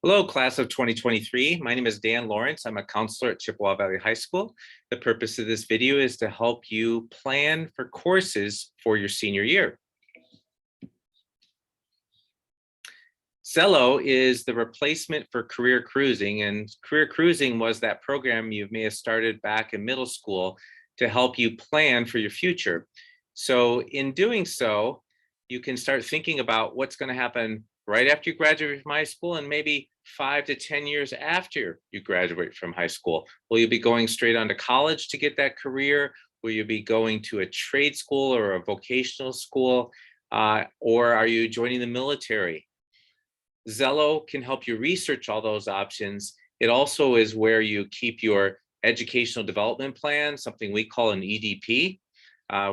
Hello, class of 2023. My name is Dan Lawrence. I'm a counselor at Chippewa Valley High School. The purpose of this video is to help you plan for courses for your senior year. Zello is the replacement for Career Cruising, and Career Cruising was that program you may have started back in middle school to help you plan for your future. So in doing so, you can start thinking about what's going to happen right after you graduate from high school and maybe 5 to 10 years after you graduate from high school. Will you be going straight on to college to get that career? Will you be going to a trade school or a vocational school? Or are you joining the military? Zello can help you research all those options. It also is where you keep your educational development plan, something we call an EDP,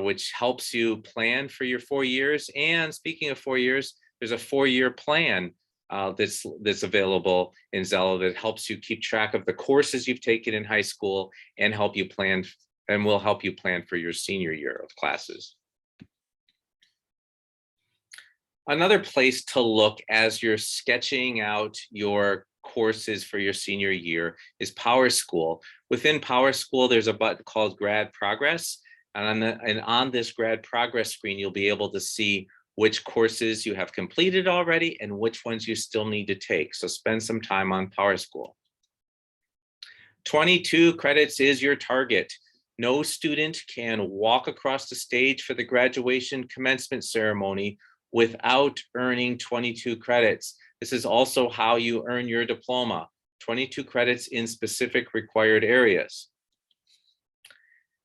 which helps you plan for your 4 years. And speaking of 4 years, there's a 4-year plan that's available in Zello that helps you keep track of the courses you've taken in high school and help you plan and will help you plan for your senior year of classes. Another place to look as you're sketching out your courses for your senior year is PowerSchool. Within PowerSchool, there's a button called Grad Progress. And on this Grad Progress screen, you'll be able to see which courses you have completed already and which ones you still need to take. So spend some time on PowerSchool. 22 credits is your target. No student can walk across the stage for the graduation commencement ceremony without earning 22 credits. This is also how you earn your diploma, 22 credits in specific required areas.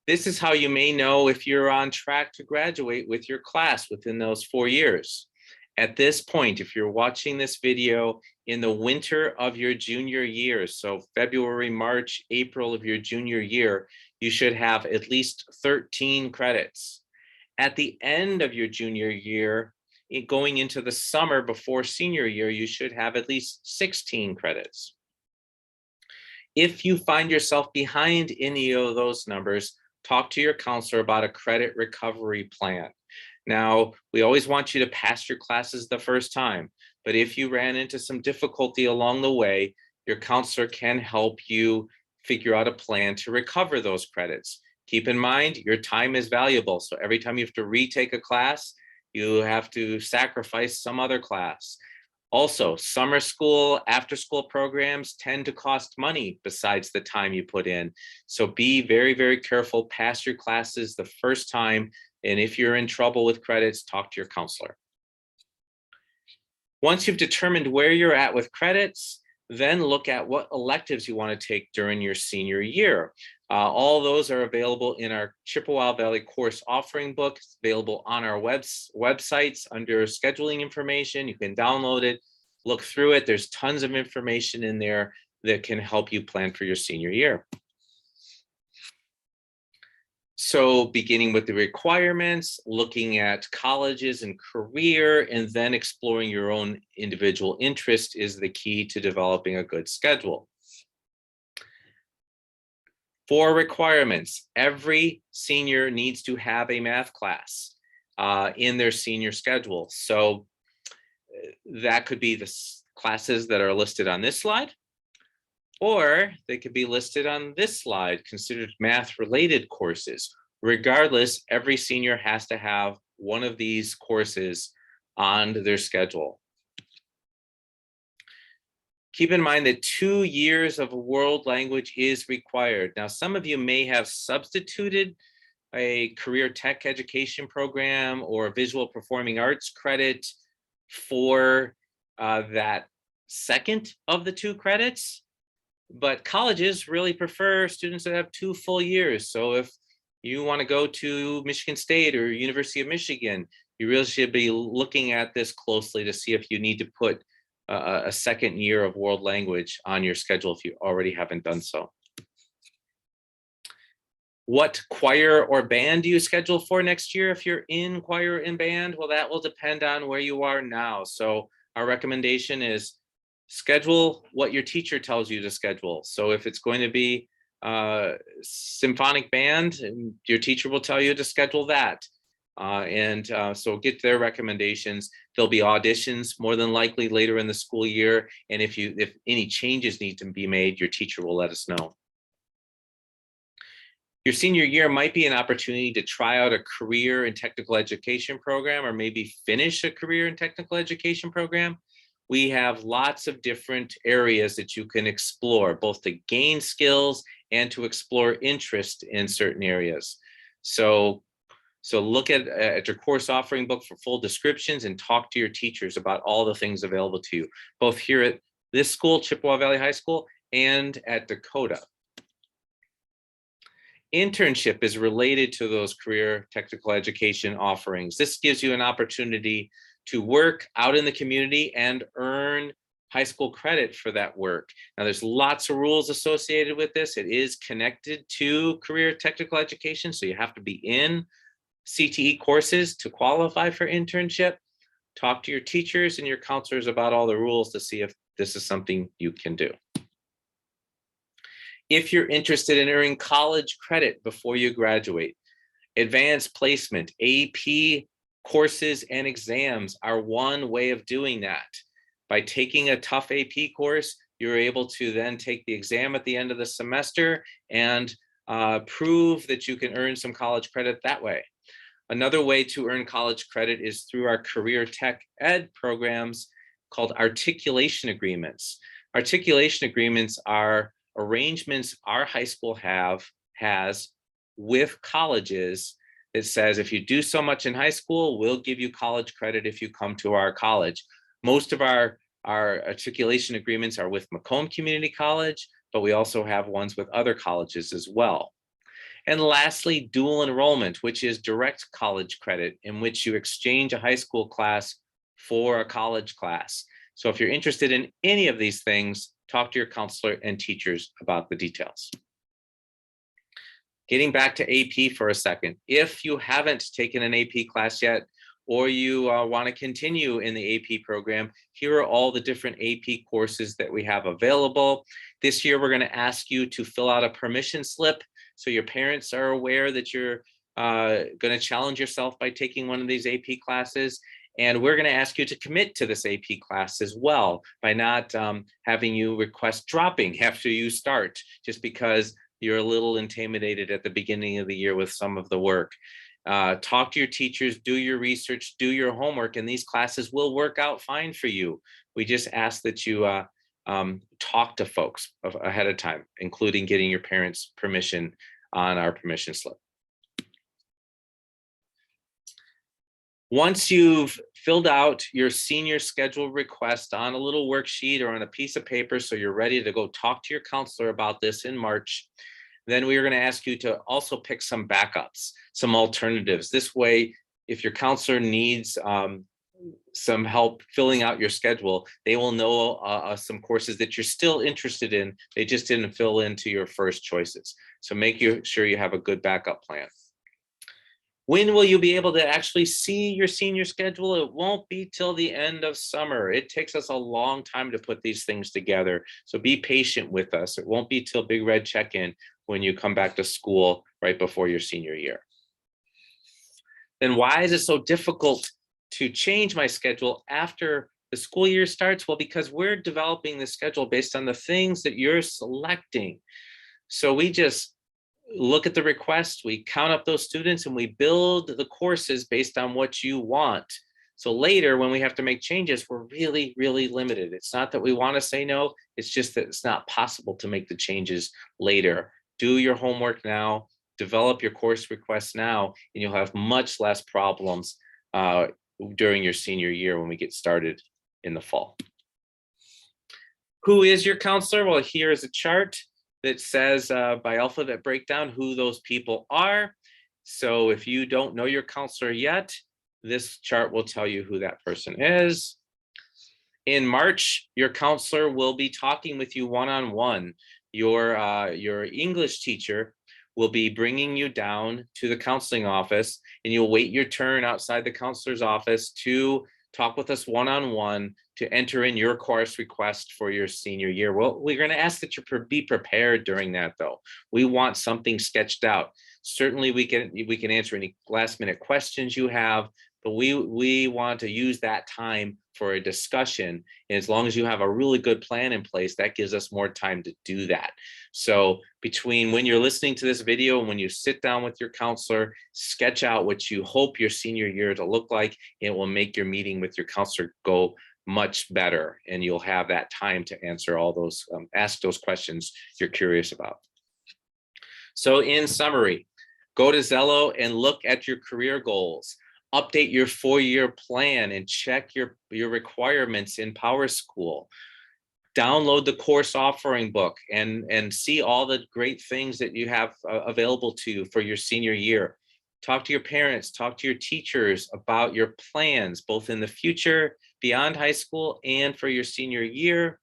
This is how you may know if you're on track to graduate with your class within those 4 years. At this point, if you're watching this video in the winter of your junior year, so February, March, April of your junior year, you should have at least 13 credits. At the end of your junior year, going into the summer before senior year, you should have at least 16 credits. If you find yourself behind any of those numbers, talk to your counselor about a credit recovery plan. Now, we always want you to pass your classes the first time, but if you ran into some difficulty along the way, your counselor can help you figure out a plan to recover those credits. Keep in mind, your time is valuable, so every time you have to retake a class, you have to sacrifice some other class. Also, summer school, after school programs tend to cost money besides the time you put in. So be very, very careful, pass your classes the first time. And if you're in trouble with credits, talk to your counselor. Once you've determined where you're at with credits, then look at what electives you want to take during your senior year. All those are available in our Chippewa Valley course offering book. It's available on our websites under scheduling information. You can download it, look through it. There's tons of information in there that can help you plan for your senior year. So beginning with the requirements, looking at colleges and career, and then exploring your own individual interest is the key to developing a good schedule. For requirements, every senior needs to have a math class in their senior schedule. So that could be the classes that are listed on this slide, or they could be listed on this slide, considered math-related courses. Regardless, every senior has to have one of these courses on their schedule. Keep in mind that 2 years of world language is required. Now, some of you may have substituted a career tech education program or visual performing arts credit for that second of the 2 credits. But colleges really prefer students that have 2 full years. So if you want to go to Michigan State or University of Michigan, you really should be looking at this closely to see if you need to put a second year of world language on your schedule if you already haven't done so. What choir or band do you schedule for next year if you're in choir and band? Well, that will depend on where you are now. So our recommendation is schedule what your teacher tells you to schedule. So if it's going to be symphonic band, your teacher will tell you to schedule that. So get their recommendations. There'll be auditions more than likely later in the school year. And if any changes need to be made, your teacher will let us know. Your senior year might be an opportunity to try out a career and technical education program, or maybe finish a career and technical education program. We have lots of different areas that you can explore, both to gain skills and to explore interest in certain areas. So look at your course offering book for full descriptions and talk to your teachers about all the things available to you, both here at this school, Chippewa Valley High School, and at Dakota. Internship is related to those career technical education offerings. This gives you an opportunity to work out in the community and earn high school credit for that work. Now, there's lots of rules associated with this. It is connected to career technical education, so you have to be in CTE courses to qualify for internship. Talk to your teachers and your counselors about all the rules to see if this is something you can do. If you're interested in earning college credit before you graduate, advanced placement, AP courses and exams are one way of doing that. By taking a tough AP course, you're able to then take the exam at the end of the semester and prove that you can earn some college credit that way. Another way to earn college credit is through our career tech ed programs called articulation agreements. Articulation agreements are arrangements our high school has with colleges that says, if you do so much in high school, we'll give you college credit if you come to our college. Most of our articulation agreements are with Macomb Community College, but we also have ones with other colleges as well. And lastly, dual enrollment, which is direct college credit, in which you exchange a high school class for a college class. So if you're interested in any of these things, talk to your counselor and teachers about the details. Getting back to AP for a second, if you haven't taken an AP class yet, or you want to continue in the AP program, here are all the different AP courses that we have available. This year, we're going to ask you to fill out a permission slip so your parents are aware that you're going to challenge yourself by taking one of these AP classes. And we're going to ask you to commit to this AP class as well by not having you request dropping after you start, just because you're a little intimidated at the beginning of the year with some of the work. Talk to your teachers, do your research, do your homework, and these classes will work out fine for you. We just ask that you talk to folks ahead of time, including getting your parents' permission on our permission slip. Once you've filled out your senior schedule request on a little worksheet or on a piece of paper, so you're ready to go talk to your counselor about this in March, then we are going to ask you to also pick some backups, some alternatives. This way, if your counselor needs some help filling out your schedule, they will know some courses that you're still interested in. They just didn't fill into your first choices. So make sure you have a good backup plan. When will you be able to actually see your senior schedule? It won't be till the end of summer. It takes us a long time to put these things together. So be patient with us. It won't be till Big Red check-in when you come back to school right before your senior year. Then why is it so difficult to change my schedule after the school year starts? Well, because we're developing the schedule based on the things that you're selecting. So we just look at the request, we count up those students, and we build the courses based on what you want. So later, when we have to make changes, we're really, really limited. It's not that we want to say no, it's just that it's not possible to make the changes later. Do your homework now, develop your course requests now, and you'll have much less problems during your senior year when we get started in the fall. Who is your counselor? Well, here is a chart that says by alphabet breakdown who those people are. So if you don't know your counselor yet, this chart will tell you who that person is. In March, your counselor will be talking with you one-on-one. Your English teacher will be bringing you down to the counseling office, and you'll wait your turn outside the counselor's office to talk with us one-on-one to enter in your course request for your senior year. Well, we're going to ask that you be prepared during that, though. We want something sketched out. Certainly, we can answer any last-minute questions you have, but we want to use that time for a discussion. And as long as you have a really good plan in place, that gives us more time to do that. So between when you're listening to this video and when you sit down with your counselor, sketch out what you hope your senior year to look like. It will make your meeting with your counselor go much better, and you'll have that time to answer all those, ask those questions you're curious about. So in summary, go to Zello and look at your career goals. Update your 4-year plan and check your requirements in PowerSchool. Download the course offering book and see all the great things that you have available to you for your senior year. Talk to your parents, talk to your teachers about your plans, both in the future, beyond high school, and for your senior year.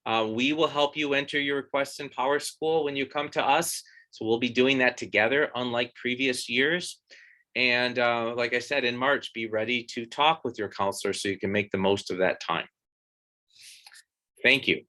We will help you enter your requests in PowerSchool when you come to us. So we'll be doing that together, unlike previous years. And like I said, in March, be ready to talk with your counselor so you can make the most of that time. Thank you.